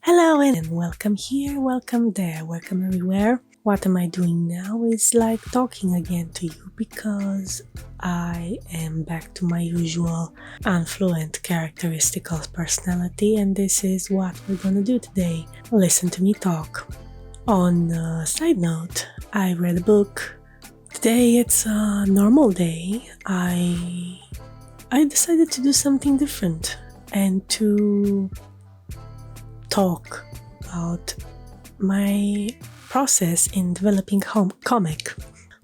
Hello and welcome here, welcome there, welcome everywhere. What am I doing now is like talking again to you because I am back to my usual unfluent characteristical personality, and this is what we're gonna do today. Listen to me talk. On a side note, I read a book. Today it's a normal day. I decided to do something different and to talk about my process in developing comic.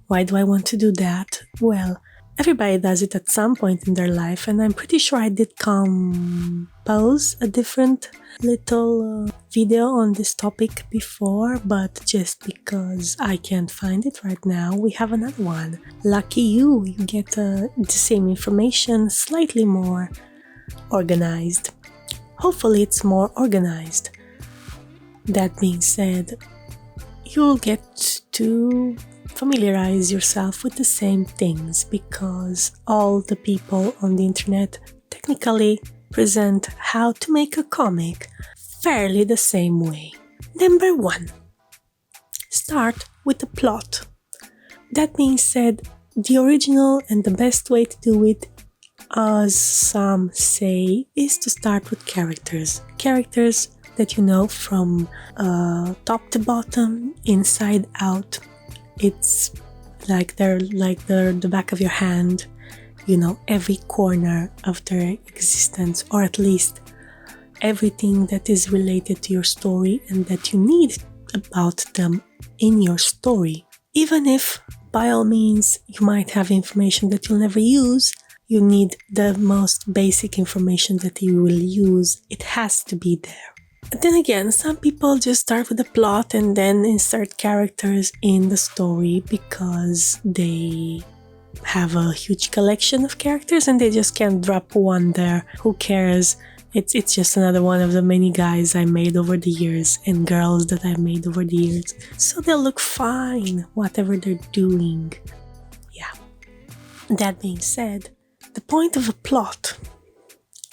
Why do I want to do that? Well, everybody does it at some point in their life, and I'm pretty sure I did compose a different little video on this topic before, but just because I can't find it right now, we have another one. Lucky you, you get the same information, slightly more organized. Hopefully it's more organized. That being said, you'll get to familiarize yourself with the same things because all the people on the internet technically present how to make a comic fairly the same way. Number 1. Start with the plot. That being said, the original and the best way to do it, as some say, is to start with characters. Characters that you know from top to bottom, inside out. It's like they're the back of your hand. You know every corner of their existence, or at least everything that is related to your story and that you need about them in your story. Even if, by all means, you might have information that you'll never use, you need the most basic information that you will use. It has to be there. But then again, some people just start with the plot and then insert characters in the story because they have a huge collection of characters and they just can't drop one there. Who cares? It's just another one of the many guys I made over the years and girls that I've made over the years. So they'll look fine, whatever they're doing. Yeah. That being said, the point of a plot,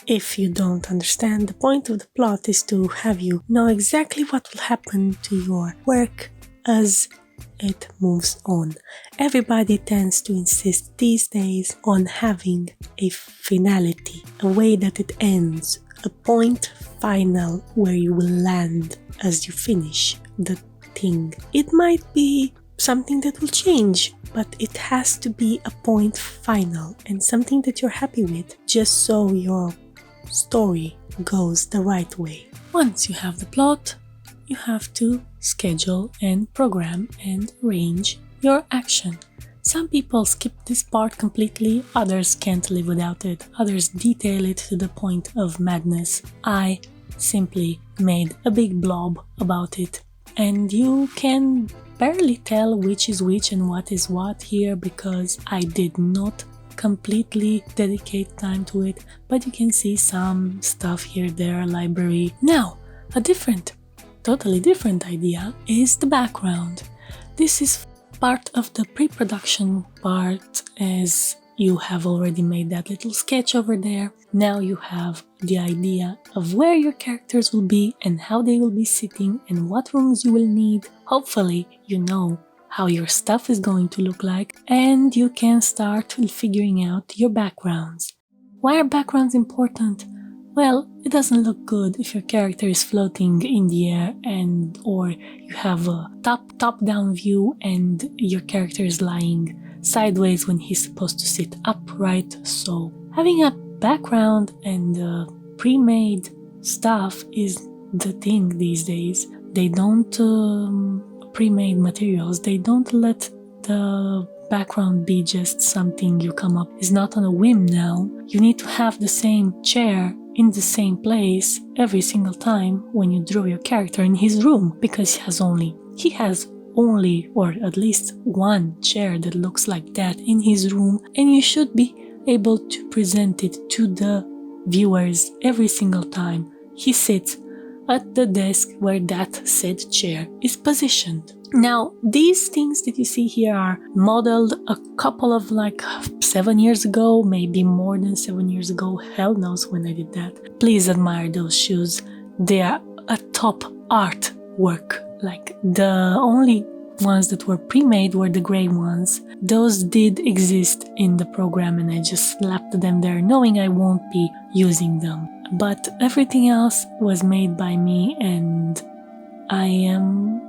if you don't understand, the point of the plot is to have you know exactly what will happen to your work as it moves on. Everybody tends to insist these days on having a finality, a way that it ends, a point final where you will land as you finish the thing. It might be something that will change, but it has to be a point final and something that you're happy with, just so your story goes the right way. Once you have the plot, you have to schedule and program and arrange your action. Some people skip this part completely, others can't live without it, others detail it to the point of madness. I simply made a big blob about it, and you can barely tell which is which and what is what here because I did not completely dedicate time to it, but you can see some stuff here, there, library. Now, a totally different idea is the background. This is part of the pre-production part, as you have already made that little sketch over there. Now you have the idea of where your characters will be and how they will be sitting and what rooms you will need. Hopefully you know how your stuff is going to look like, and you can start figuring out your backgrounds. Why are backgrounds important? Well, it doesn't look good if your character is floating in the air or you have a top-down view and your character is lying sideways when he's supposed to sit upright. So having a background and pre-made stuff is the thing these days. They don't pre-made materials, they don't let the background be just something you come up. It's not on a whim now. You need to have the same chair in the same place every single time when you draw your character in his room, because he has only or at least one chair that looks like that in his room, and you should be able to present it to the viewers every single time he sits at the desk where that said chair is positioned. Now, these things that you see here are modeled a couple of 7 years ago, maybe more than 7 years ago, hell knows when I did that. Please admire those shoes. they are a top artwork. Like the only ones that were pre-made were the gray ones. Those did exist in the program and I just slapped them there knowing I won't be using them. But everything else was made by me and I am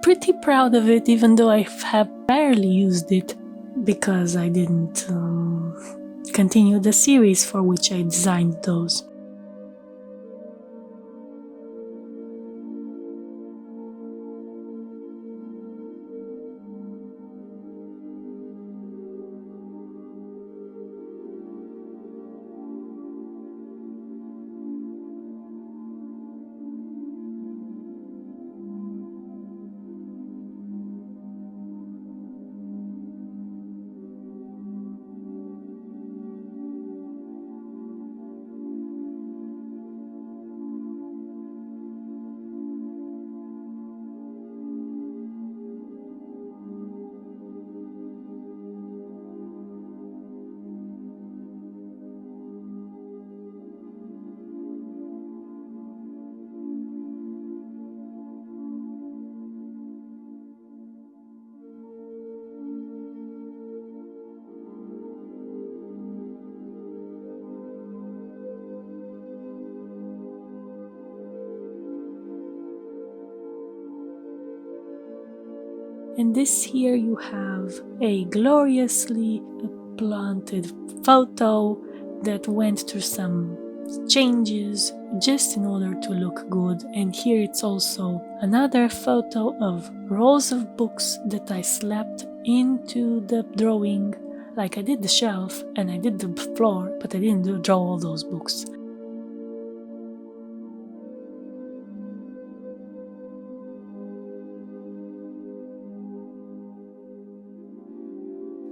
pretty proud of it, even though I have barely used it because I didn't continue the series for which I designed those. And this here you have a gloriously planted photo that went through some changes just in order to look good. And here it's also another photo of rows of books that I slapped into the drawing. Like I did the shelf and I did the floor, but I didn't draw all those books.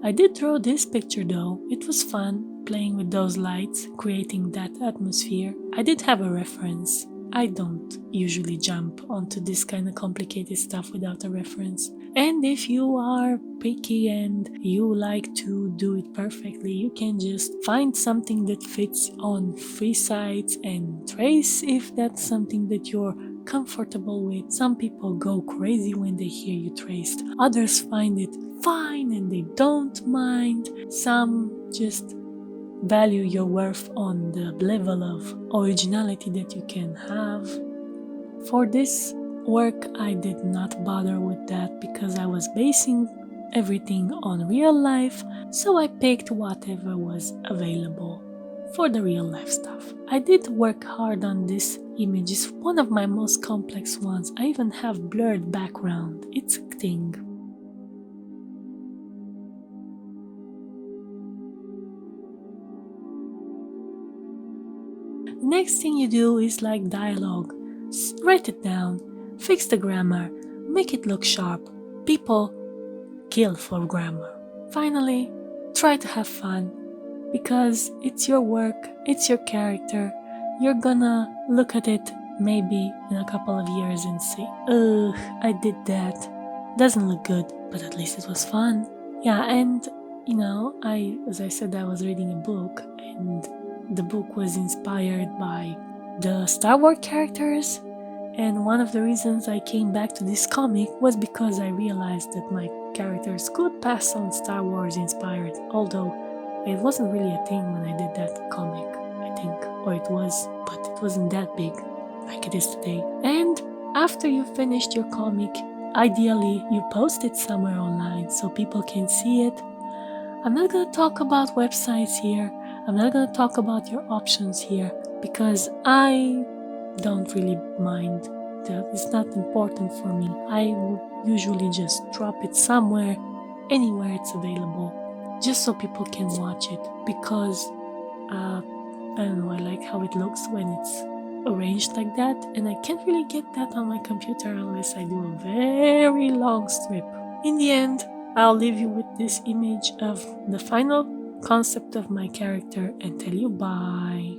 I did draw this picture though. It was fun playing with those lights, creating that atmosphere. I did have a reference. I don't usually jump onto this kind of complicated stuff without a reference. And if you are picky and you like to do it perfectly, you can just find something that fits on free sites and trace if that's something that you're comfortable with. Some people go crazy when they hear you traced. Others find it fine and they don't mind. Some just value your worth on the level of originality that you can have. For this work, I did not bother with that because I was basing everything on real life, so I picked whatever was available for the real life stuff. I did work hard on this image. It's one of my most complex ones. I even have blurred background. It's a thing. The next thing you do is like dialogue. Write it down, fix the grammar, make it look sharp. People kill for grammar. Finally, try to have fun because it's your work, it's your character. You're gonna look at it maybe in a couple of years and say, ugh, I did that. Doesn't look good, but at least it was fun. Yeah, and you know, as I said, I was reading a book and the book was inspired by the Star Wars characters, and one of the reasons I came back to this comic was because I realized that my characters could pass on Star Wars inspired, although it wasn't really a thing when I did that comic, I think, or it was, but it wasn't that big like it is today. And after you finished your comic, ideally you post it somewhere online so people can see it. I'm not gonna talk about websites here. I'm not going to talk about your options here because I don't really mind. It's not important for me. I would usually just drop it somewhere, anywhere it's available, just so people can watch it because, I don't know, I like how it looks when it's arranged like that, and I can't really get that on my computer unless I do a very long strip. In the end, I'll leave you with this image of the final concept of my character and tell you bye.